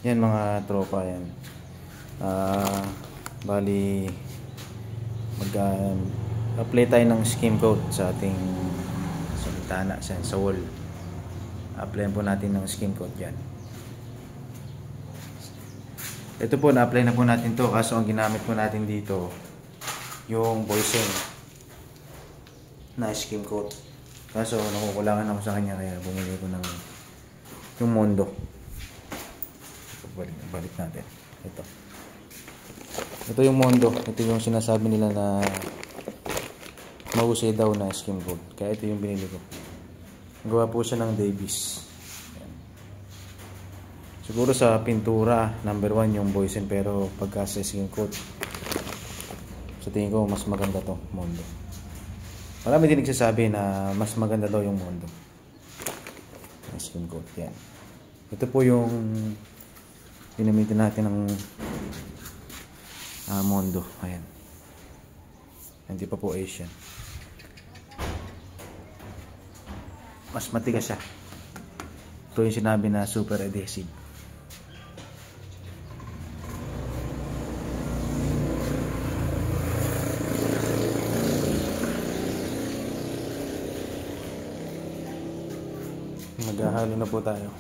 Yan mga tropa yan. Bali apply tayo ng skim coat sa ating sa bintana, sa wall. Apply po natin ng skim coat yan. Ito po, na-apply na po natin to, kaso ang ginamit po natin dito yung Boysen na skim coat. Kaso nakukulangan ako sa kanya, kaya bumili ko ng yung Mondo. Balik natin. Ito yung Mondo. Ito yung sinasabi nila na mahusay daw na skim coat. Kaya ito yung binili ko. Gawa po siya ng Davis. Ayan. Siguro sa pintura, number 1 yung Boysen, pero pagka sa skim coat, sa tingin ko mas maganda to, Mondo. Marami din nagsasabi na mas maganda daw yung Mondo. Skim coat. Yan. Ito po yung ginamitin natin ng Mondo. Ayan. Hindi pa po Asian. Mas matigas siya. Ito yung sinabi na super adhesive. Maghahalo na po tayo.